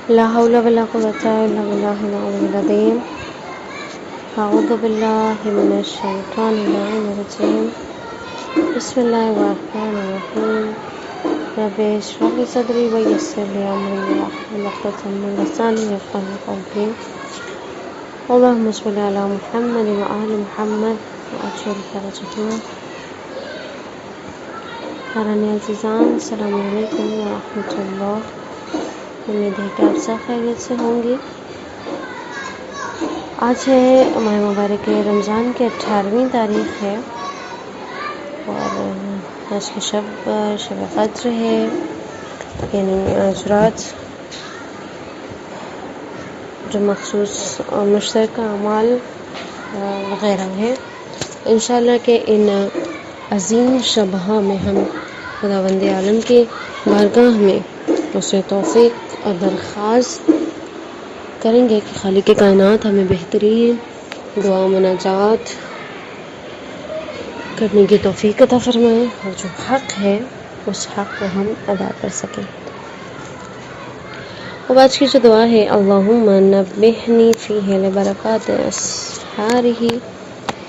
لا حول ولا قوة إلا بالله العلي العظيم. أعوذ بالله من الشيطان اللعين الرجيم. بسم الله الرحمن الرحيم. رب اشرح لي صدري ويسر لي أمري واحلل عقدة من لساني يفقهوا قولي. اللهم صل على محمد وآل محمد وأجل فرجهم. قرآن عزیزان، السلام علیکم ورحمۃ اللہ. امید ہے کہ آپ سب خیریت سے ہوں گے. آج ہے ماہ مبارک رمضان کی 18ویں تاریخ ہے اور آج کی شب قدر ہے، یعنی آج رات جو مخصوص اور مشترکہ اعمال وغیرہ ہیں. انشاءاللہ کہ ان عظیم شبہوں میں ہم خداوند عالم کے بارگاہ میں اسے توفیق اور درخواست کریں گے کہ خالق کائنات ہمیں بہترین دعا مناجات کرنے کی توفیق عطا فرمائے اور جو حق ہے اس حق کو ہم ادا کر سکیں. اب آج کی جو دعا ہے، اللہم نبہنی فیہ لبرکات اسحارہ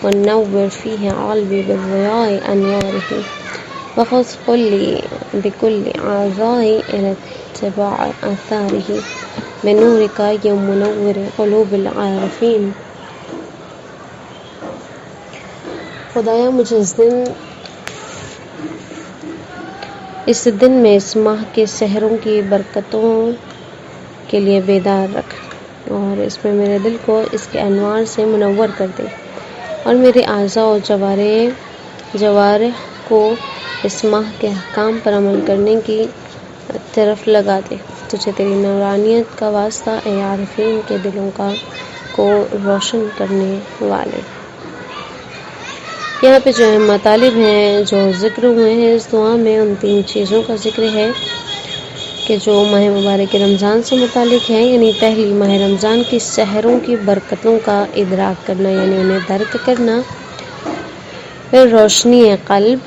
ونور فیہ قلبی بضیاء انوارہ وخذ قلی بکل اعضائی الی اتباع آثارہ بنورک یا منور قلوب العارفین. خدایا مجھے اس دن میں اس ماہ کے سحروں کی برکتوں کے لیے بیدار رکھ اور اس میں میرے دل کو اس کے انوار سے منور کر دے اور میرے اعضاء و جوارح کو اس ماہ کے احکام پر عمل کرنے کی طرف لگا دے. تجھے تیری نورانیت کا واسطہ اے عارفین کے دلوں کو روشن کرنے والے. یہاں پہ جو ہے مطالب ہیں جو ذکر ہوئے ہیں اس دعا میں، ان 3 چیزوں کا ذکر ہے کہ جو ماہ مبارک رمضان سے متعلق ہے. یعنی پہلی، ماہ رمضان کی سحروں کی برکتوں کا ادراک کرنا، یعنی انہیں درک کرنا. پھر روشنی قلب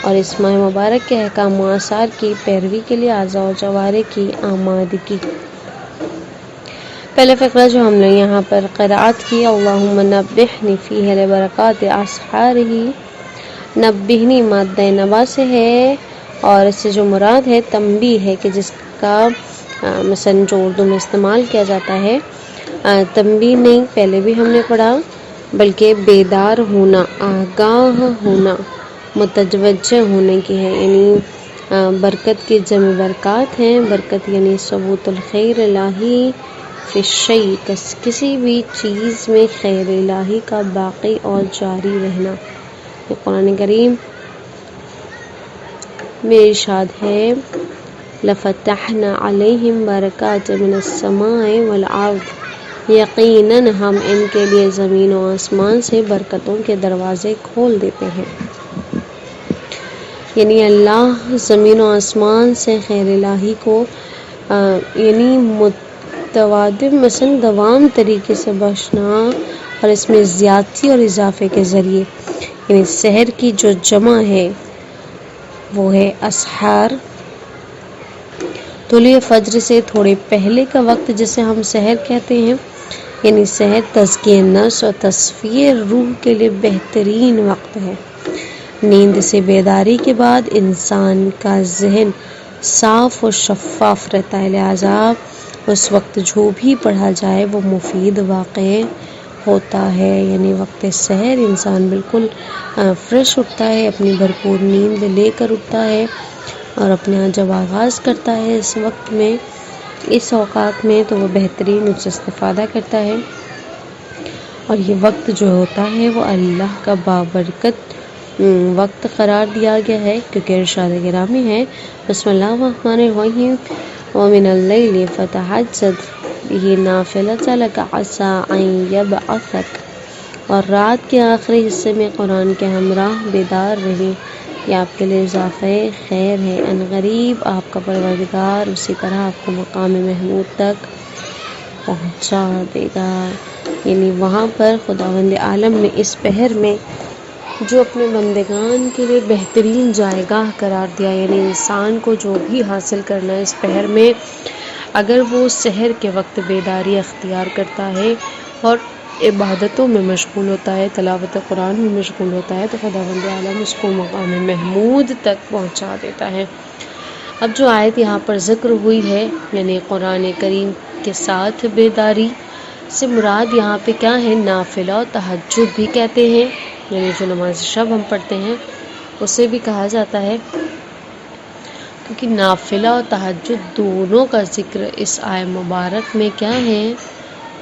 اور اس ماہ مبارک کے احکام و آثار کی پیروی کے لیے اعضاء و جوارح کی آمادگی. پہلا فقرہ جو ہم نے یہاں پر قرأت کی، اللہم نبہنی فیہ لبرکات اسحارہ. نبہنی مادہ نبا سے ہے اور اس سے جو مراد ہے تنبیہ ہے کہ جس کا مثلا جو اردو میں استعمال کیا جاتا ہے تنبیہ نہیں، پہلے بھی ہم نے پڑھا، بلکہ بیدار ہونا، آگاہ ہونا، متوجہ ہونے کی ہے. یعنی برکت کی جمع برکات ہیں. برکت یعنی ثبوت الخیر الہی فی الشیء، کسی بھی چیز میں خیر الہی کا باقی اور جاری رہنا. یہ قرآن کریم میں ارشاد ہے، لَفَتَحْنَا عَلَيْهِمْ بَرَكَاتٍ مِّنَ السَّمَاءِ وَالْأَرْضِ. یقیناً ہم ان کے لیے زمین و آسمان سے برکتوں کے دروازے کھول دیتے ہیں. یعنی اللہ زمین و آسمان سے خیر الہی کو یعنی متوادم مثلا دوام طریقے سے بخشنا اور اس میں زیادتی اور اضافے کے ذریعے. یعنی سحر کی جو جمع ہے وہ ہے اسحار. طلوع فجر سے تھوڑے پہلے کا وقت جسے ہم سحر کہتے ہیں. یعنی سحر تزکیہ نفس اور تصفیہ روح کے لیے بہترین وقت ہے. نیند سے بیداری کے بعد انسان کا ذہن صاف و شفاف رہتا ہے، لہذا اس وقت جو بھی پڑھا جائے وہ مفید واقع ہوتا ہے. یعنی وقت سحر انسان بالکل فریش اٹھتا ہے، اپنی بھرپور نیند لے کر اٹھتا ہے اور اپنا جب آغاز کرتا ہے اس وقت میں، اس اوقات میں، تو وہ بہترین اس سے استفادہ کرتا ہے. اور یہ وقت جو ہوتا ہے وہ اللہ کا بابرکت وقت قرار دیا گیا ہے، کیونکہ ارشاد گرامی ہے، بسم اللہ الرحمن الرحیم، وَمِنَ اللَّيْلِ فَتَہَجَّدْ بِهِ نَافِلَةً لَكَ عَسَىٰ أَن يَبْعَثَكَ. اور رات کے آخری حصے میں قرآن کے ہمراہ بیدار رہیں، یہ آپ کے لیے اضافہ خیر ہے. ان قریب آپ کا پروردگار اسی طرح آپ کو مقام محمود تک پہنچا دے گا. یعنی وہاں پر خداوند عالم نے اس پہر میں جو اپنے بندگان کے لیے بہترین جائے گاہ قرار دیا. یعنی انسان کو جو بھی حاصل کرنا ہے اس پہر میں اگر وہ سحر کے وقت بیداری اختیار کرتا ہے اور عبادتوں میں مشغول ہوتا ہے، تلاوت قرآن میں مشغول ہوتا ہے، تو خداوند عالم اس کو مقام محمود تک پہنچا دیتا ہے۔ اب جو آیت یہاں پر ذکر ہوئی ہے، یعنی قرآن کریم کے ساتھ بیداری سے مراد یہاں پہ کیا ہے؟ نافلہ و تہجد بھی کہتے ہیں، یعنی جو نماز شب ہم پڑھتے ہیں اسے بھی کہا جاتا ہے، کیونکہ نافلہ و تہجد دونوں کا ذکر اس آیہ مبارک میں کیا ہے؟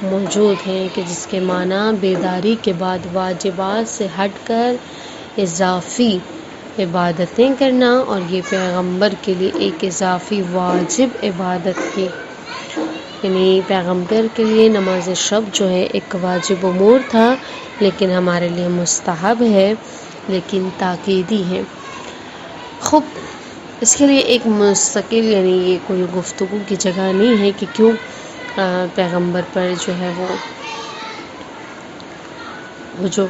موجود ہیں، کہ جس کے معنی بیداری کے بعد واجبات سے ہٹ کر اضافی عبادتیں کرنا، اور یہ پیغمبر کے لیے ایک اضافی واجب عبادت ہے، یعنی پیغمبر کے لیے نماز شب جو ہے ایک واجب امور تھا، لیکن ہمارے لیے مستحب ہے، لیکن تاکیدی ہے۔ خوب، اس کے لیے ایک مستقل، یعنی یہ کوئی گفتگو کی جگہ نہیں ہے کہ کیوں پیغمبر پر جو ہے وہ جو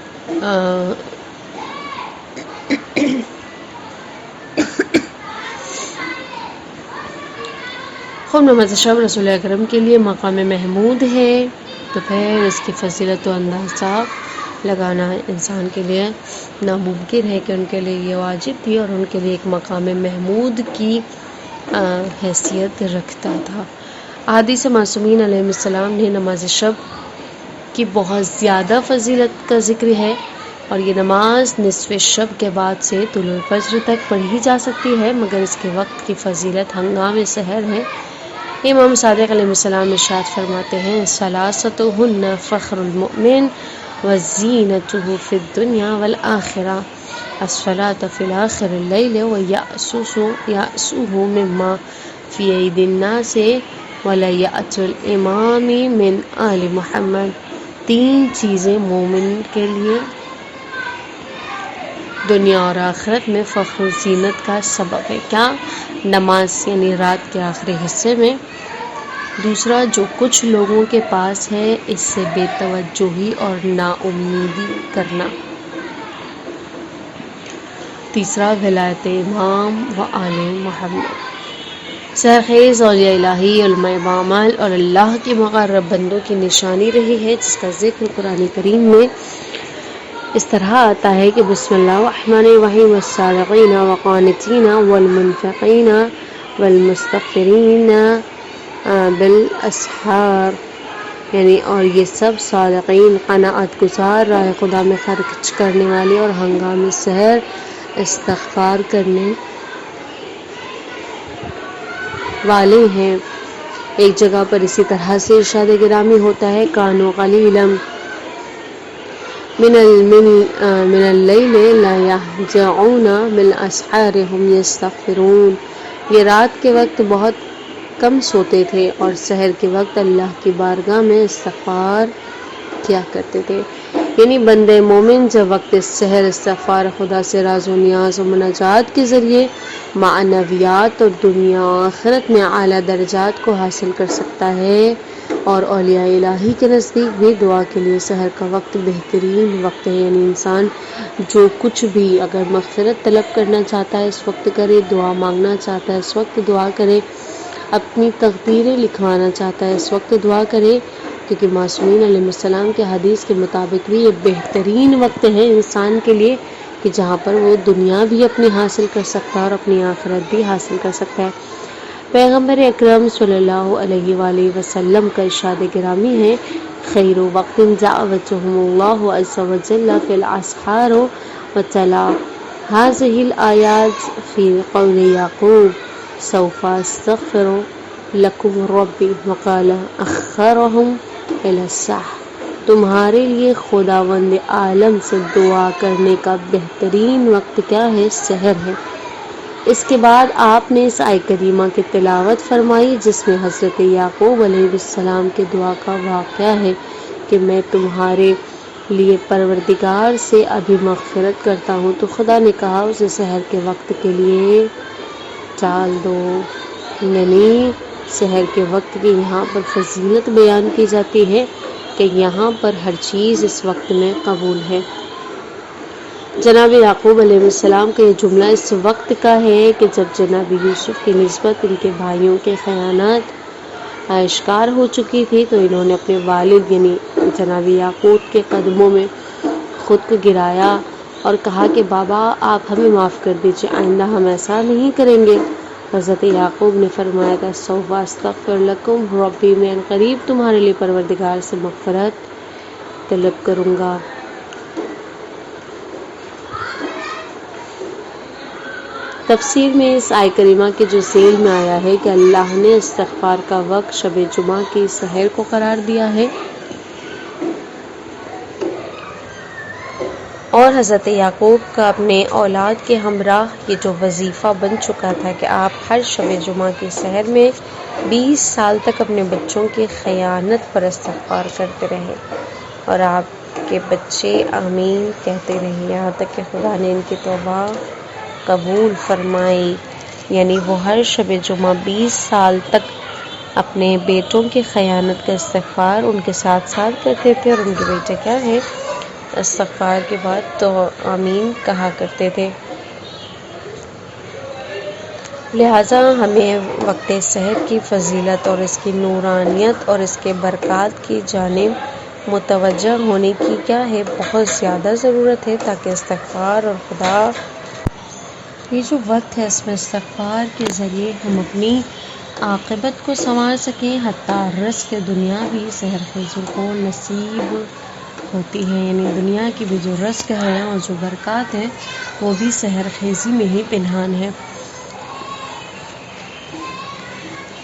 خوب نماز شب رسول اکرم کے لیے مقام محمود ہے، تو پھر اس کی فضیلت و اندازہ لگانا انسان کے لیے ناممکن ہے کہ ان کے لیے یہ واجب تھی اور ان کے لیے ایک مقام محمود کی حیثیت رکھتا تھا۔ احادیث معصومین علیہ السلام نے نماز شب کی بہت زیادہ فضیلت کا ذکر ہے، اور یہ نماز نصف شب کے بعد سے طلوع الفجر تک پڑھی جا سکتی ہے، مگر اس کے وقت کی فضیلت ہنگام سحر ہے۔ امام صادق علیہ السلام ارشاد فرماتے ہیں: ثلاثۃ فخر المؤمن وزینتہ فی الدنیا والآخرہ، الصلاۃ فی آخر اللیل ویأسہ مما فی ایدی الناس ولیأۃ الامام من آل محمد۔ تین چیزیں مومن کے لیے دنیا اور آخرت میں فخر و زینت کا سبب ہے۔ کیا؟ نماز، یعنی رات کے آخری حصے میں۔ دوسرا، جو کچھ لوگوں کے پاس ہے اس سے بے توجہی اور نا امیدی کرنا۔ تیسرا، ولایت امام و آل محمد۔ سرخیز اولیاء الہی، علماء بعمل اور اللہ کے مقرب بندوں کی نشانی رہی ہے، جس کا ذکر قرآن کریم میں اس طرح آتا ہے کہ بسم اللہ الرحمن الرحیم، والصادقین والقانتین والمنفقین والمستغفرین بالاسحار، یعنی اور یہ سب صادقین، قناعت گزار، راہ خدا میں خرچ کرنے والے اور ہنگام سحر استغفار کرنے والے ہیں۔ ایک جگہ پر اسی طرح سے ارشاد گرامی ہوتا ہے: کانوا قلیلا من اللیل لا یہجعون بالاسحار ہم یستغفرون، یہ رات کے وقت بہت کم سوتے تھے اور سحر کے وقت اللہ کی بارگاہ میں استغفار کیا کرتے تھے۔ یعنی بندے مومن جب وقت سحر استغفار خدا سے راز و نیاز و مناجات کے ذریعے معنویات اور دنیا و آخرت میں اعلیٰ درجات کو حاصل کر سکتا ہے، اور اولیاء الہی کے نزدیک بھی دعا کے لیے سحر کا وقت بہترین وقت ہے۔ یعنی انسان جو کچھ بھی اگر مغفرت طلب کرنا چاہتا ہے اس وقت کرے، دعا مانگنا چاہتا ہے اس وقت دعا کرے، اپنی تقدیریں لکھوانا چاہتا ہے اس وقت دعا کرے، کیونکہ معصومین علیہ السلام کے حدیث کے مطابق بھی یہ بہترین وقت ہے انسان کے لیے کہ جہاں پر وہ دنیا بھی اپنی حاصل کر سکتا ہے اور اپنی آخرت بھی حاصل کر سکتا ہے۔ پیغمبر اکرم صلی اللہ علیہ وآلہ وسلم کا ارشاد گرامی ہے: خیر وقت دعوتهم اللہ عز وجل فی الاسحار، وتلا هذه الآیات فی قول یعقوب سوف استغفر لکم ربی وقال اخرهم الی السحر۔ تمہارے لیے خداوند عالم سے دعا کرنے کا بہترین وقت کیا ہے؟ سحر ہے۔ اس کے بعد آپ نے اس آیت کریمہ کی تلاوت فرمائی جس میں حضرت یعقوب علیہ السلام کے دعا کا واقعہ ہے کہ میں تمہارے لیے پروردگار سے ابھی مغفرت کرتا ہوں، تو خدا نے کہا اسے سحر کے وقت کے لیے ٹال دو۔ یعنی سحر کے وقت کی یہاں پر فضیلت بیان کی جاتی ہے کہ یہاں پر ہر چیز اس وقت میں قبول ہے۔ جناب یعقوب علیہ السلام کا یہ جملہ اس وقت کا ہے کہ جب جناب یوسف کی نسبت ان کے بھائیوں کے خیانات آشکار ہو چکی تھی، تو انہوں نے اپنے والد یعنی جناب یعقوب کے قدموں میں خود کو گرایا اور کہا کہ بابا آپ ہمیں معاف کر دیجیے، آئندہ ہم ایسا نہیں کریں گے۔ حضرت یعقوب نے فرمایا کہ سوف استغفر لکم ربی، میں قریب تمہارے لیے پروردگار سے مغفرت طلب کروں گا۔ تفسیر میں اس آیہ کریمہ کے جو ذیل میں آیا ہے کہ اللہ نے استغفار کا وقت شب جمعہ کی سحر کو قرار دیا ہے، اور حضرت یعقوب کا اپنے اولاد کے ہمراہ یہ جو وظیفہ بن چکا تھا کہ آپ ہر شب جمعہ کی سحر میں 20 سال تک اپنے بچوں کی خیانت پر استغفار کرتے رہے، اور آپ کے بچے آمین کہتے رہے، یہاں تک کہ خدا نے ان کی توبہ قبول فرمائی۔ یعنی وہ ہر شب جمعہ 20 سال تک اپنے بیٹوں کی خیانت کا استغفار ان کے ساتھ ساتھ کرتے تھے، اور ان کے بیٹے کیا ہے استغفار کے بعد تو آمین کہا کرتے تھے۔ لہٰذا ہمیں وقت سحر کی فضیلت اور اس کی نورانیت اور اس کے برکات کی جانب متوجہ ہونے کی کیا ہے بہت زیادہ ضرورت ہے، تاکہ استغفار اور خدا یہ جو وقت ہے اس میں استغفار کے ذریعے ہم اپنی عاقبت کو سنوار سکیں، حتیٰ رزق دنیا بھی سحر خیزوں کو نصیب ہوتی ہے، یعنی دنیا کی بھی جو رزق ہے اور جو برکات ہے وہ بھی سحر خیزی میں ہی پنہان ہے۔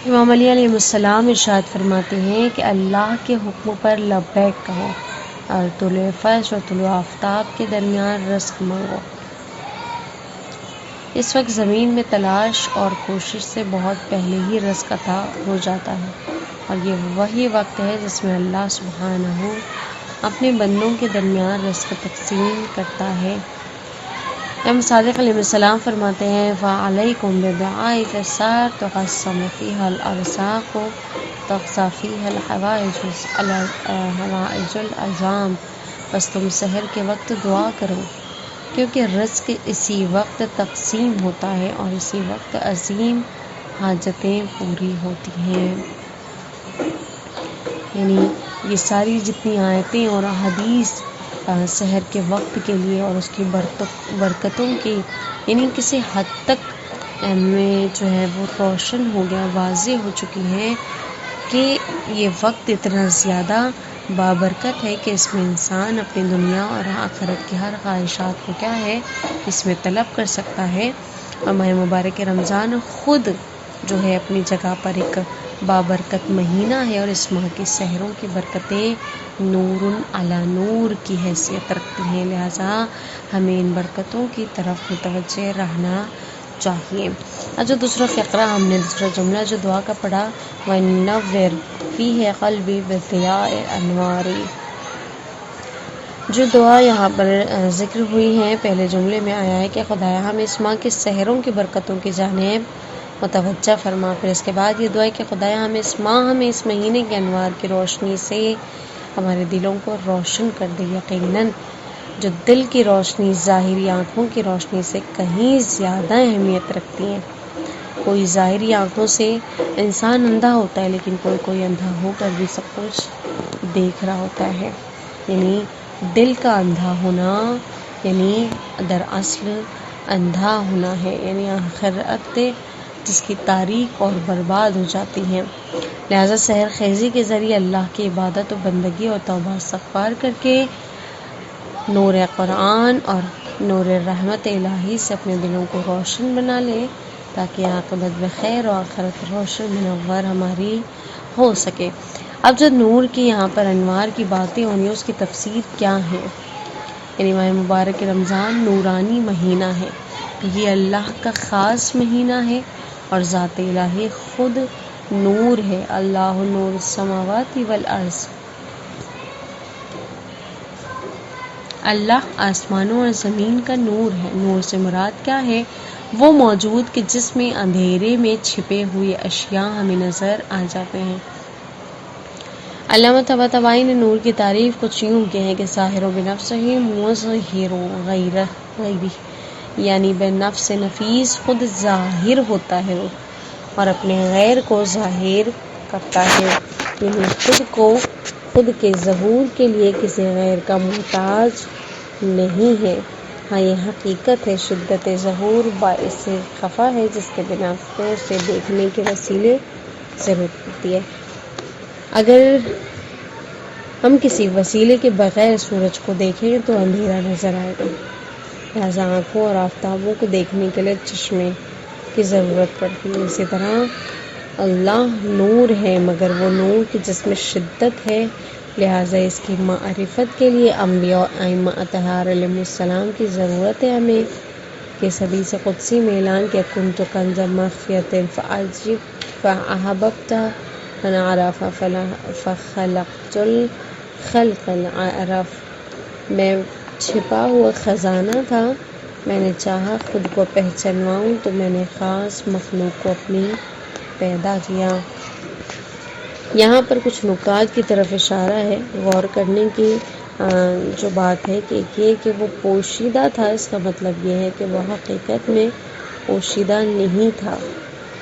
امام علی علیہ السلام ارشاد فرماتے ہیں کہ اللہ کے حکم پر لبیک کہو اور طلوع فجر اور طلوع آفتاب کے درمیان رزق مانگو۔ اس وقت زمین میں تلاش اور کوشش سے بہت پہلے ہی رزق عطا ہو جاتا ہے، اور یہ وہی وقت ہے جس میں اللہ سبحانہ اپنے بندوں کے درمیان رزق تقسیم کرتا ہے۔ امام صادق علیہ السلام فرماتے ہیں فَعَلَيْكُمْ بِدُعَاءِ السَّحَرِ تُقَسَّمُ فِيهَا الْأَرْزَاقُ تُقْضَى فِيهَا الْحَوَائِجُ الْعَظَامِ، بس تم سحر کے وقت دعا کرو، کیونکہ رزق اسی وقت تقسیم ہوتا ہے اور اسی وقت عظیم حاجتیں پوری ہوتی ہیں۔ یعنی یہ ساری جتنی آیتیں اور احادیث سحر کے وقت کے لیے اور اس کی برکتوں کی یعنی کسی حد تک میں جو ہے وہ روشن ہو گیا، واضح ہو چکی ہیں کہ یہ وقت اتنا زیادہ بابرکت ہے کہ اس میں انسان اپنی دنیا اور آخرت کی ہر خواہشات کو کیا ہے اس میں طلب کر سکتا ہے۔ اور ماہ مبارک رمضان خود جو ہے اپنی جگہ پر ایک بابرکت مہینہ ہے، اور اس ماہ کی سحروں کی برکتیں نور علی نور کی حیثیت رکھتی ہیں، لہٰذا ہمیں ان برکتوں کی طرف متوجہ رہنا چاہیے۔ اور جو دوسرا فقرہ ہم نے دوسرا جملہ جو دعا کا پڑھا وَنَوِّرْ فِيهِ قَلْبِي بِضِيَاءِ أَنْوَارِ، جو دعا یہاں پر ذکر ہوئی ہے پہلے جملے میں آیا ہے کہ خدایا ہمیں اس ماہ کے سحروں کی برکتوں کی جانب متوجہ فرما، پھر اس کے بعد یہ دعا ہے کہ خدایا ہمیں اس مہینے کے انوار کی روشنی سے ہمارے دلوں کو روشن کر دے۔ یقیناً جو دل کی روشنی ظاہری آنکھوں کی روشنی سے کہیں زیادہ اہمیت رکھتی ہیں۔ کوئی ظاہری آنکھوں سے انسان اندھا ہوتا ہے، لیکن کوئی اندھا ہو کر بھی سب کچھ دیکھ رہا ہوتا ہے، یعنی دل کا اندھا ہونا یعنی دراصل اندھا ہونا ہے، یعنی آخرت جس کی تاریک اور برباد ہو جاتی ہے۔ لہٰذا سحر خیزی کے ذریعے اللہ کی عبادت و بندگی اور توبہ استغفار کر کے نور قرآن اور نور رحمت الہی سے اپنے دلوں کو روشن بنا لے، تاکہ عاقبت بخیر و آخرت روشن منور ہماری ہو سکے۔ اب جو نور کی یہاں پر انوار کی باتیں ہونی اس کی تفسیر کیا ہے؟ یعنی ماہ مبارک رمضان نورانی مہینہ ہے، یہ اللہ کا خاص مہینہ ہے، اور ذات الہی خود نور ہے۔ اللہ نور السماوات والارض، اللہ آسمانوں اور زمین کا نور ہے۔ نور سے مراد کیا ہے؟ وہ موجود کہ جس میں اندھیرے میں چھپے ہوئے اشیاء ہمیں نظر آ جاتے ہیں۔ علامہ طباطبائی نے نور کی تعریف کچھ یوں کی ہے کہ ظاہر بنفسہ مظہر غیرہ، یعنی بے نفس نفیس خود ظاہر ہوتا ہے اور اپنے غیر کو ظاہر کرتا ہے، یعنی خود کے ظہور کے لیے کسی غیر کا محتاج نہیں ہے۔ ہاں یہ حقیقت ہے، شدت ظہور باعث خفا ہے جس کے بنا سے دیکھنے کے وسیلے ضرورت پڑتی ہے۔ اگر ہم کسی وسیلے کے بغیر سورج کو دیکھیں تو اندھیرا نظر آئے گا، لہٰذا آنکھوں اور آفتابوں کو دیکھنے کے لیے چشمے کی ضرورت پڑتی ہے۔ اسی طرح اللہ نور ہے، مگر وہ نور کی جس میں شدت ہے، لہٰذا اس کی معرفت کے لیے انبیاء اور ائمہ اطہار علیہ السلام کی ضرورت ہے ہمیں، کہ حدیث قدسی میں اعلان کیا کنت کنز مخفیۃ فاحببت ان اعرف فخلقت الخلق العرف، میں چھپا ہوا خزانہ تھا، میں نے چاہا خود کو پہچانواؤں تو میں نے خاص مخلوق کو اپنی پیدا کیا۔ یہاں پر کچھ نکات کی طرف اشارہ ہے، غور کرنے کی جو بات ہے کہ یہ کہ وہ پوشیدہ تھا، اس کا مطلب یہ ہے کہ وہ حقیقت میں پوشیدہ نہیں تھا،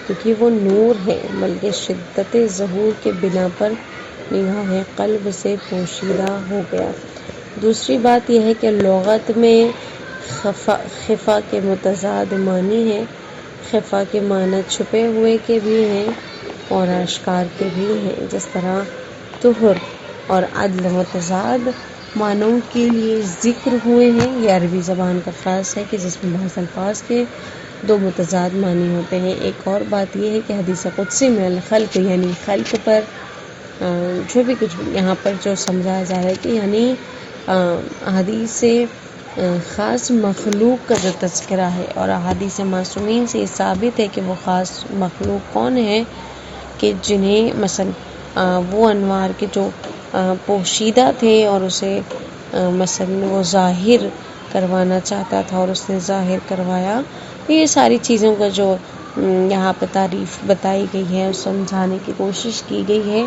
کیونکہ وہ نور ہے، بلکہ شدت ظہور کے بنا پر نگاہ قلب سے پوشیدہ ہو گیا۔ دوسری بات یہ ہے کہ لغت میں خفا کے متضاد معنی ہیں، خفا کے معنی چھپے ہوئے کے بھی ہیں اور اشکار کے بھی ہیں، جس طرح طہر اور عدل متضاد معنوں کے لیے ذکر ہوئے ہیں۔ یہ عربی زبان کا خاص ہے کہ جس میں بعض الفاظ کے دو متضاد معنی ہوتے ہیں۔ ایک اور بات یہ ہے کہ حدیث قدسی میں الخلق یعنی خلق پر جو بھی کچھ یہاں پر جو سمجھایا جا رہا ہے کہ یعنی احادیث سے خاص مخلوق کا جو تذکرہ ہے، اور احادیث معصومین سے یہ ثابت ہے کہ وہ خاص مخلوق کون ہے، کہ جنہیں مثلا وہ انوار کے جو پوشیدہ تھے اور اسے مثلا وہ ظاہر کروانا چاہتا تھا اور اس نے ظاہر کروایا۔ یہ ساری چیزوں کا جو یہاں پہ تعریف بتائی گئی ہے اور سمجھانے کی کوشش کی گئی ہے۔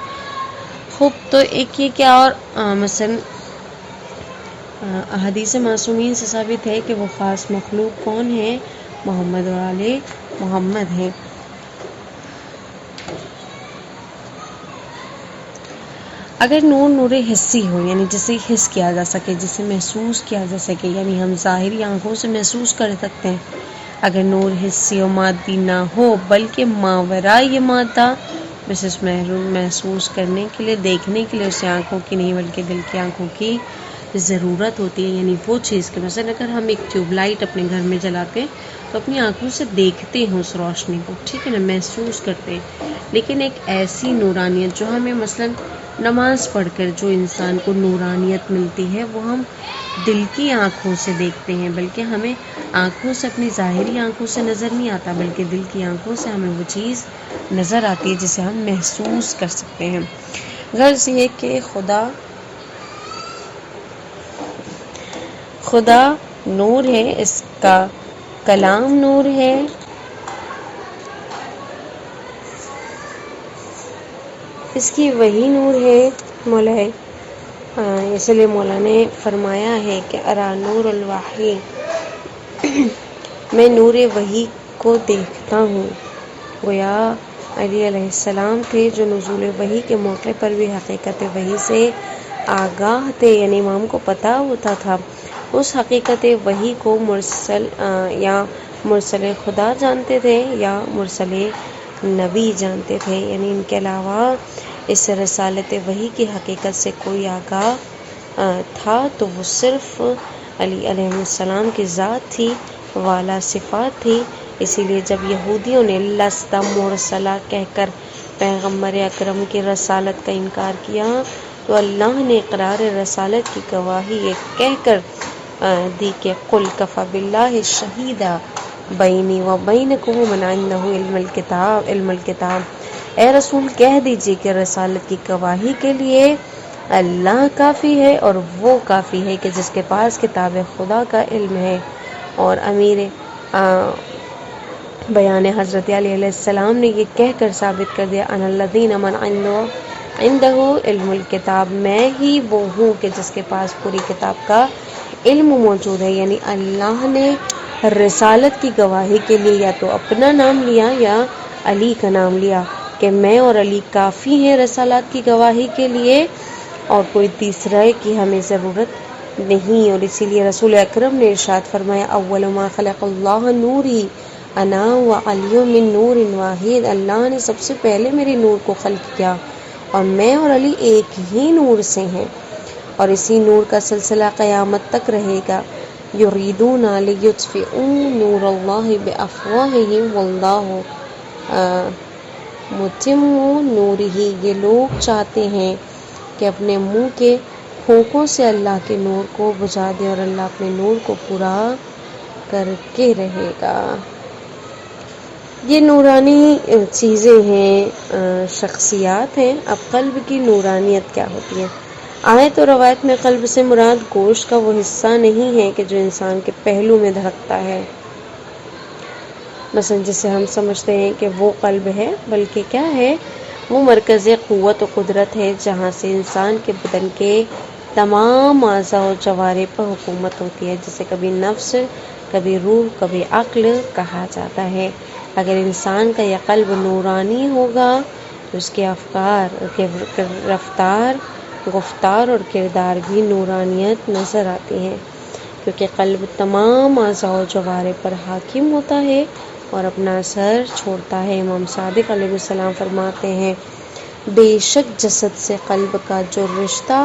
خوب، تو ایک یہ کیا اور مثلا احادیث معصومین سے ثابت ہے کہ وہ خاص مخلوق کون ہے، محمد اور آل محمد ہیں۔ اگر نور حسی ہو، یعنی جسے حس کیا جا سکے، جسے محسوس کیا جا سکے، یعنی ہم ظاہری آنکھوں سے محسوس کر سکتے ہیں، اگر نور حسی و مادی نہ ہو بلکہ ماوراء یہ مادہ، بس اس محسوس کرنے کے لیے، دیکھنے کے لیے اسے آنکھوں کی نہیں بلکہ دل کی آنکھوں کی ضرورت ہوتی ہے، یعنی وہ چیز کہ مثلا اگر ہم ایک ٹیوب لائٹ اپنے گھر میں جلاتے ہیں تو اپنی آنکھوں سے دیکھتے ہیں اس روشنی کو، ٹھیک ہے نا، محسوس کرتے ہیں، لیکن ایک ایسی نورانیت جو ہمیں مثلا نماز پڑھ کر جو انسان کو نورانیت ملتی ہے وہ ہم دل کی آنکھوں سے دیکھتے ہیں، بلکہ ہمیں آنکھوں سے، اپنی ظاہری آنکھوں سے نظر نہیں آتا، بلکہ دل کی آنکھوں سے ہمیں وہ چیز نظر آتی ہے جسے ہم محسوس کر سکتے ہیں۔ غرض یہ کہ خدا نور ہے، اس کا کلام نور ہے، اس کی وحی نور ہے۔ مولا ہے اس لیے مولا نے فرمایا ہے کہ ارا نور الوحی، میں نور وحی کو دیکھتا ہوں۔ گویا علی علیہ السلام تھے جو نزول وحی کے موقع پر بھی حقیقت وحی سے آگاہ تھے، یعنی امام کو پتہ ہوتا تھا، اس حقیقت وحی کو مرسل خدا جانتے تھے یا مرسل نبی جانتے تھے، یعنی ان کے علاوہ اس رسالت وحی کی حقیقت سے کوئی آگاہ تھا تو وہ صرف علی علیہ السلام کی ذات تھی، والا صفات تھی۔ اسی لیے جب یہودیوں نے لست مرسلہ کہہ کر پیغمبر اکرم کی رسالت کا انکار کیا تو اللہ نے اقرار رسالت کی گواہی یہ کہہ کر دی کہ قل کفی باللہ شہیدا بینی و بینکم ومن عندہ علم الکتاب، اے رسول کہہ دیجئے کہ رسالت کی گواہی کے لیے اللہ کافی ہے، اور وہ کافی ہے کہ جس کے پاس کتاب خدا کا علم ہے۔ اور امیر بیان حضرت علی علیہ السلام نے یہ کہہ کر ثابت کر دیا ان الذین من عنده علم الکتاب، میں ہی وہ ہوں کہ جس کے پاس پوری کتاب کا علم موجود ہے، یعنی اللہ نے رسالت کی گواہی کے لیے یا تو اپنا نام لیا یا علی کا نام لیا کہ کہ میں اور علی کافی ہیں رسالات کی گواہی کے لیے، اور کوئی تیسرا کی ہمیں ضرورت نہیں۔ اور اسی لیے رسول اکرم نے ارشاد فرمایا اول ما خلق اللہ نوری انا وعلی من نور واحد، اللہ نے سب سے پہلے میرے نور کو خلق کیا اور میں اور علی ایک ہی نور سے ہیں، اور اسی نور کا سلسلہ قیامت تک رہے گا۔ یریدون لیطفئوا نور اللہ بافواہہم واللہ متم نورہ، یہ لوگ چاہتے ہیں کہ اپنے منہ کے پھونکوں سے اللہ کے نور کو بجھا دے، اور اللہ اپنے نور کو پورا کر کے رہے گا۔ یہ نورانی چیزیں ہیں، شخصیات ہیں۔ اب قلب کی نورانیت کیا ہوتی ہے؟ آیت و روایت میں قلب سے مراد گوشت کا وہ حصہ نہیں ہے کہ جو انسان کے پہلو میں دھڑکتا ہے، مثلا جسے ہم سمجھتے ہیں کہ وہ قلب ہے، بلکہ کیا ہے؟ وہ مرکز قوت و قدرت ہے جہاں سے انسان کے بدن کے تمام اعضاء و جوارح پر حکومت ہوتی ہے، جسے کبھی نفس، کبھی روح، کبھی عقل کہا جاتا ہے۔ اگر انسان کا یہ قلب نورانی ہوگا تو اس کے افکار، رفتار، گفتار اور کردار بھی نورانیت نظر آتی ہیں، کیونکہ قلب تمام اعضاء و جوارح پر حاکم ہوتا ہے اور اپنا اثر چھوڑتا ہے۔ امام صادق علیہ السلام فرماتے ہیں بے شک جسد سے قلب کا جو رشتہ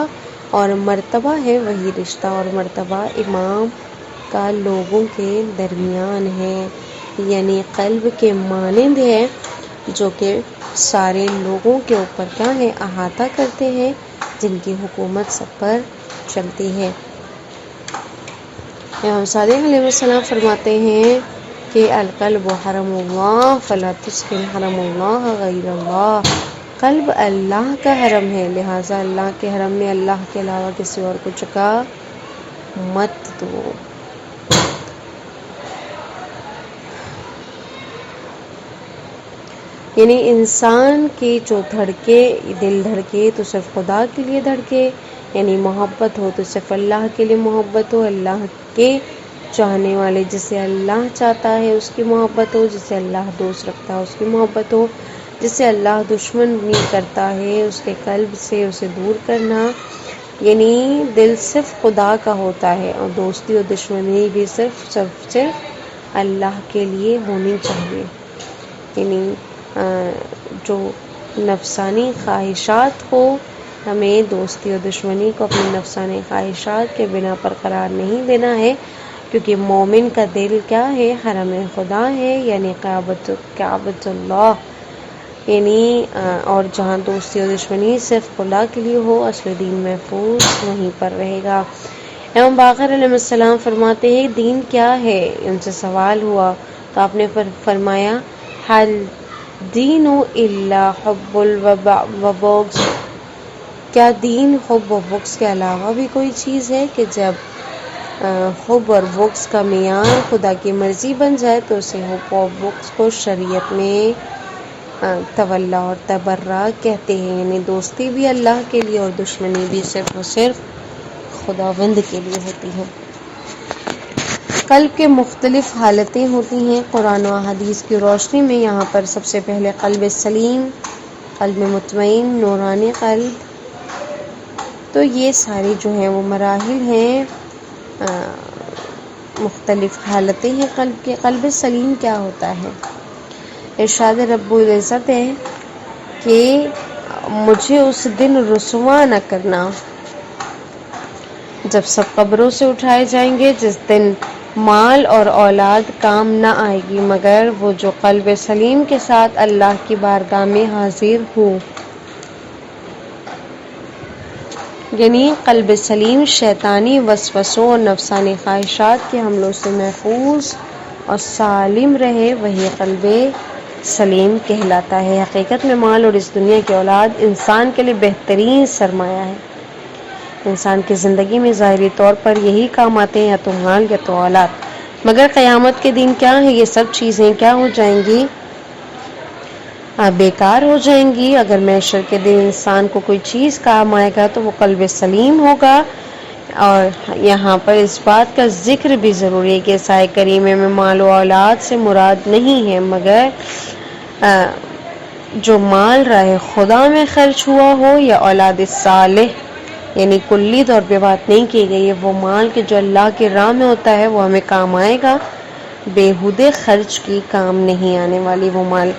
اور مرتبہ ہے وہی رشتہ اور مرتبہ امام کا لوگوں کے درمیان ہے، یعنی قلب کے مانند ہے جو کہ سارے لوگوں کے اوپر کیا ہے؟ احاطہ کرتے ہیں، جن کی حکومت سب پر چلتی ہے۔ امام صادق علیہ السلام فرماتے ہیں کہ القلب حرم اللہ فلا تسکن حرم اللہ غیر اللہ، قلب اللہ کا حرم ہے، لہٰذا اللہ کے حرم میں اللہ کے علاوہ کسی اور کو جگہ مت دو۔ یعنی انسان کی جو دھڑکے، دل دھڑکے تو صرف خدا کے لیے دھڑکے، یعنی محبت ہو تو صرف اللہ کے لیے محبت ہو، اللہ کے چاہنے والے جسے اللہ چاہتا ہے اس کی محبت ہو، جسے اللہ دوست رکھتا ہے اس کی محبت ہو، جسے اللہ دشمنی کرتا ہے اس کے قلب سے اسے دور کرنا، یعنی دل صرف خدا کا ہوتا ہے، اور دوستی اور دشمنی بھی صرف اللہ کے لیے ہونی چاہیے۔ یعنی جو نفسانی خواہشات کو، ہمیں دوستی اور دشمنی کو اپنی نفسانی خواہشات کے بنا پر قرار نہیں دینا ہے، کیونکہ مومن کا دل کیا ہے؟ حرم خدا ہے، یعنی کعبۃ اللہ، یعنی اور جہاں دوستی اور دشمنی صرف خدا کے لیے ہو، اصل دین محفوظ وہیں پر رہے گا۔ امام باقر علیہ السلام فرماتے ہیں دین کیا ہے؟ ان سے سوال ہوا تو آپ نے فرمایا حل دین الا حب و بغض، کیا دین حب و بغض کے علاوہ بھی کوئی چیز ہے کہ جب حب اور بغض کا معیار خدا کی مرضی بن جائے تو اسے حب و بغض کو شریعت میں تولا اور تبرہ کہتے ہیں، یعنی دوستی بھی اللہ کے لیے اور دشمنی بھی صرف اور صرف خداوند کے لیے ہوتی ہے۔ قلب کے مختلف حالتیں ہوتی ہیں قرآن و حدیث کی روشنی میں۔ یہاں پر سب سے پہلے قلب سلیم، قلب مطمئن، نورانی قلب، تو یہ ساری جو ہیں وہ مراحل ہیں، مختلف حالتیں ہیں قلب کے۔ قلب سلیم کیا ہوتا ہے؟ ارشاد رب العزت ہے کہ مجھے اس دن رسوا نہ کرنا جب سب قبروں سے اٹھائے جائیں گے، جس دن مال اور اولاد کام نہ آئے گی مگر وہ جو قلب سلیم کے ساتھ اللہ کی بارگاہ میں حاضر ہو۔ یعنی قلب سلیم شیطانی وسوسوں اور نفسانی خواہشات کے حملوں سے محفوظ اور سالم رہے، وہی قلب سلیم کہلاتا ہے۔ حقیقت میں مال اور اس دنیا کی اولاد انسان کے لیے بہترین سرمایہ ہے۔ انسان کی زندگی میں ظاہری طور پر یہی کام آتے ہیں، یا تو مال یا تو اولاد، مگر قیامت کے دن کیا ہے؟ یہ سب چیزیں کیا ہو جائیں گی؟ بیکار ہو جائیں گی۔ اگر محشر کے دن انسان کو کوئی چیز کام آئے گا تو وہ قلب سلیم ہوگا۔ اور یہاں پر اس بات کا ذکر بھی ضروری ہے کہ اس آیت کریمہ میں مال و اولاد سے مراد نہیں ہے، مگر جو مال راہ خدا میں خرچ ہوا ہو یا اولاد صالح، یعنی کلی طور پہ بات نہیں کی گئی ہے، وہ مال کہ جو اللہ کی راہ میں ہوتا ہے وہ ہمیں کام آئے گا، بیہودے خرچ کی کام نہیں آنے والی وہ مال،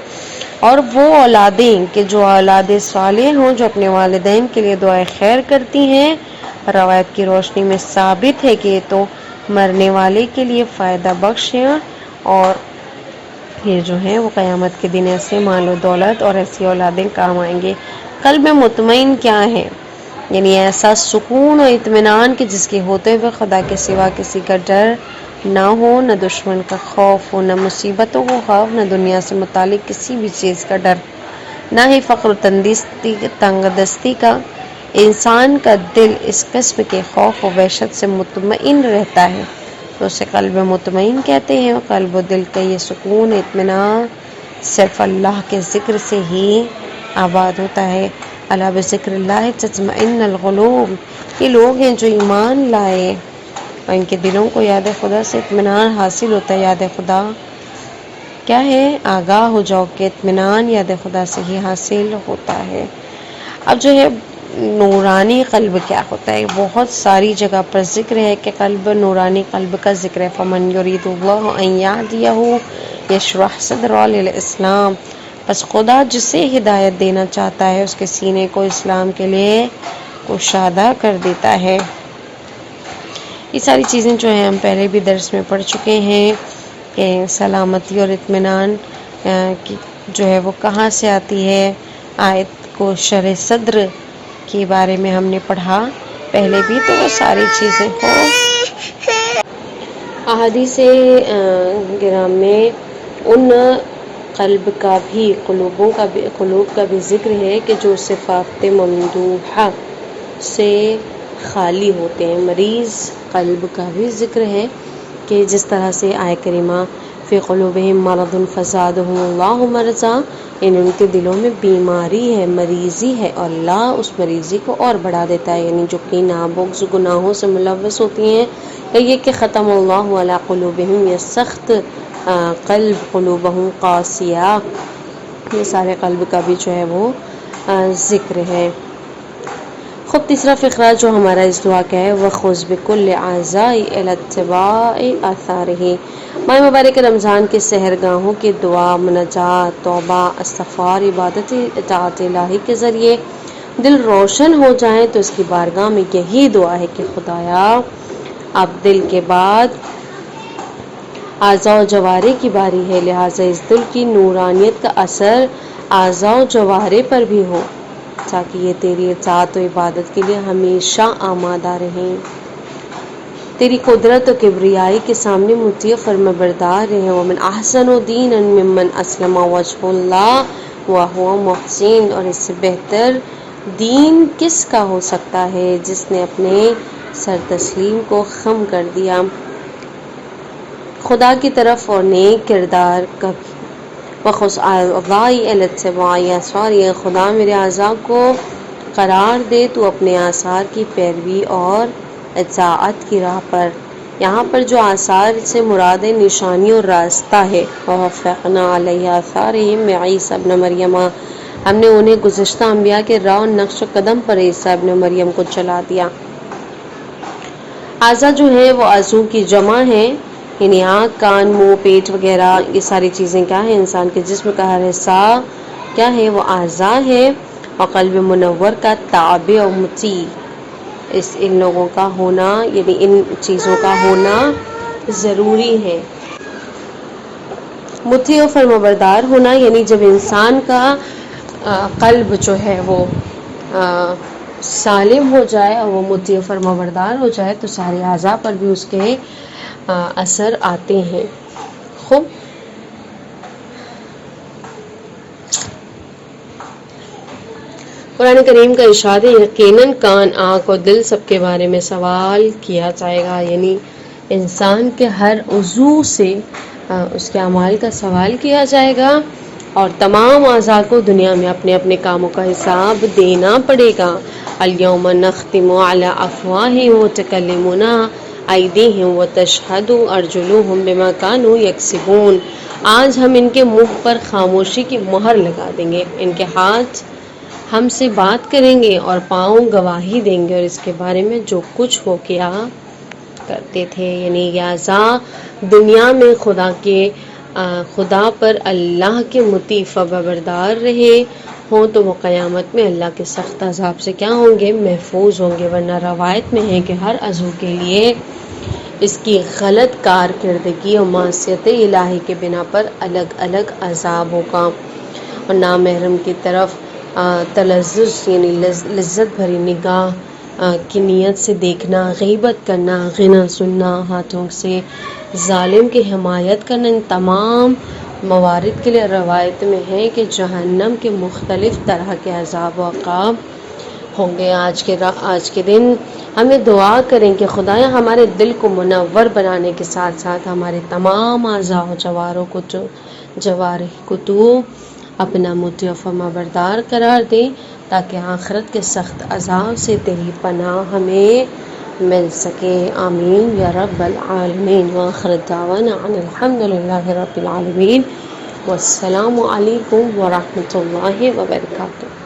اور وہ اولادیں کہ جو اولاد صالح ہوں جو اپنے والدین کے لیے دعائے خیر کرتی ہیں۔ روایت کی روشنی میں ثابت ہے کہ یہ تو مرنے والے کے لیے فائدہ بخش ہے، اور یہ جو ہے وہ قیامت کے دن ایسے مال و دولت اور ایسی اولادیں کام آئیں گے۔ قلب مطمئن کیا ہے؟ یعنی ایسا سکون و اطمینان کہ جس کے ہوتے ہوئے خدا کے سوا کسی کا ڈر نہ ہو، نہ دشمن کا خوف ہو، نہ مصیبتوں کو خوف، نہ دنیا سے متعلق کسی بھی چیز کا ڈر، نہ ہی فقر و تنگ دستی کا۔ انسان کا دل اس قسم کے خوف و وحشت سے مطمئن رہتا ہے تو اسے قلب مطمئن کہتے ہیں۔ قلب و دل کا یہ سکون اطمینان صرف اللہ کے ذکر سے ہی آباد ہوتا ہے۔ الا بذکر اللہ تطمئن القلوب، یہ لوگ ہیں جو ایمان لائے اور ان کے دلوں کو یاد خدا سے اطمینان حاصل ہوتا ہے۔ یاد خدا کیا ہے؟ آگاہ ہو جاؤ کہ اطمینان یاد خدا سے ہی حاصل ہوتا ہے۔ اب جو ہے نورانی قلب کیا ہوتا ہے؟ بہت ساری جگہ پر ذکر ہے کہ قلب نورانی قلب کا ذکر ہے۔ فمن یرید اللہ ان یہدیہ یشرح صدرہ للاسلام، بس خدا جسے ہدایت دینا چاہتا ہے اس کے سینے کو اسلام کے لیے کشادہ کر دیتا ہے۔ یہ ساری چیزیں جو ہیں ہم پہلے بھی درس میں پڑھ چکے ہیں کہ سلامتی اور اطمینان جو ہے وہ کہاں سے آتی ہے۔ آیت کو شرح صدر کے بارے میں ہم نے پڑھا پہلے بھی، تو وہ ساری چیزیں احادیث گرام میں ان قلب کا بھی قلوب کا بھی ذکر ہے کہ جو صفات ممدوحہ سے خالی ہوتے ہیں۔ مریض قلب کا بھی ذکر ہے کہ جس طرح سے آیہ کریمہ فی قلوبہم مرض فزادہم اللہ مرضا، ان کے دلوں میں بیماری ہے، مریضی ہے، اور اللہ اس مریضی کو اور بڑھا دیتا ہے، یعنی جو کینہ بغض گناہوں سے ملوث ہوتی ہیں، یا یہ کہ ختم اللہ علی قلوبہم، یہ سخت قلب، قلوبہم قاسیہ، یہ سارے قلب کا بھی جو ہے وہ ذکر ہے۔ خود تیسرا فقرہ جو ہمارا اس دعا کا ہے، وَخُذْ بِكُلِّ اعضاءِ الی اتباع آثارہ، ماہ مبارک رمضان کے سحرگاہوں کی دعا، مناجات، توبہ، استغفار، عبادت، اطاعت الہی کے ذریعے دل روشن ہو جائیں تو اس کی بارگاہ میں یہی دعا ہے کہ خدایا اب دل کے بعد اعضاء و جوارح کی باری ہے، لہٰذا اس دل کی نورانیت کا اثر اعضاء و جوارح پر بھی ہو تاکہ یہ تیری اطاعت و عبادت کے لیے ہمیشہ آمادہ رہیں، تیری قدرت و کبریائی کے سامنے مطیع فرما بردار رہیں۔ ومن احسن دینا ممن اسلم وجہ اللہ وہو محسن، اور اس سے بہتر دین کس کا ہو سکتا ہے جس نے اپنے سر تسلیم کو خم کر دیا خدا کی طرف اور نیک کردار کا بھی۔ وَخُذْ اعضاءِ الی اتباع آثارہ، خدا میرے اعضاء کو قرار دے تو اپنے آثار کی پیروی اور اطاعت کی راہ پر۔ یہاں پر جو آثار سے مراد نشانی اور راستہ ہے، وَوَفَّقْنَا عَلَیْہِ آثَارِہِمْ عِیسیٰ ابن مریم، ہم نے انہیں گزشتہ انبیاء کے راہ و نقش و قدم پر عیسیٰ ابن مریم کو چلا دیا۔ اعضاء جو ہیں وہ عضو کی جمع ہے، یعنی آنکھ، کان، منہ، پیٹ وغیرہ، یہ ساری چیزیں کیا ہیں؟ انسان کے جسم کا ہر حصہ کیا ہے؟ وہ اعضاء ہے۔ اور قلب منور کا تابع و مطیع، ان لوگوں کا ہونا، یعنی ان چیزوں کا ہونا ضروری ہے۔ مطیع و فرمانبردار ہونا، یعنی جب انسان کا قلب جو ہے وہ سالم ہو جائے اور وہ مطیع و فرمانبردار ہو جائے تو سارے اعضاء پر بھی اس کے اثر آتے ہیں۔ خوب قرآن کریم کا ارشاد ہے، یقیناً کان، آنکھ اور دل سب کے بارے میں سوال کیا جائے گا، یعنی انسان کے ہر عضو سے اس کے اعمال کا سوال کیا جائے گا، اور تمام اعضاء کو دنیا میں اپنے اپنے کاموں کا حساب دینا پڑے گا۔ الیوم نختم علی افواہہم وتکلمنا ایدیہم وتشہد ارجلہم بما کانوا یکسبون، آج ہم ان کے منہ پر خاموشی کی مہر لگا دیں گے، ان کے ہاتھ ہم سے بات کریں گے اور پاؤں گواہی دیں گے، اور اس کے بارے میں جو کچھ وہ کیا کرتے تھے۔ یعنی یازا دنیا میں خدا پر اللہ کے مطیع فرمانبردار رہے ہوں تو وہ قیامت میں اللہ کے سخت عذاب سے کیا ہوں گے؟ محفوظ ہوں گے، ورنہ روایت میں ہے کہ ہر عضو کے لیے اس کی غلط کارکردگی اور معصیت الہی کے بنا پر الگ الگ عذاب ہوگا۔ اور نامحرم کی طرف تلذذ یعنی لذت بھری نگاہ کی نیت سے دیکھنا، غیبت کرنا، غنا سننا، ہاتھوں سے ظالم کی حمایت کرنا، ان تمام موارد کے لیے روایت میں ہے کہ جہنم کے مختلف طرح کے عذاب و عقاب ہوں گے۔ آج کے دن ہمیں دعا کریں کہ خدایا ہمارے دل کو منور بنانے کے ساتھ ساتھ ہمارے تمام اعضاء و جوارح کو تو اپنا مطیع و فرمانبردار قرار دے، تاکہ آخرت کے سخت عذاب سے تیری پناہ ہمیں مل سکے۔ آمین یا رب العالمین۔ وآخر دعوانا ان الحمد للہ رب العالمین، والسلام علیکم ورحمۃ اللہ وبرکاتہ۔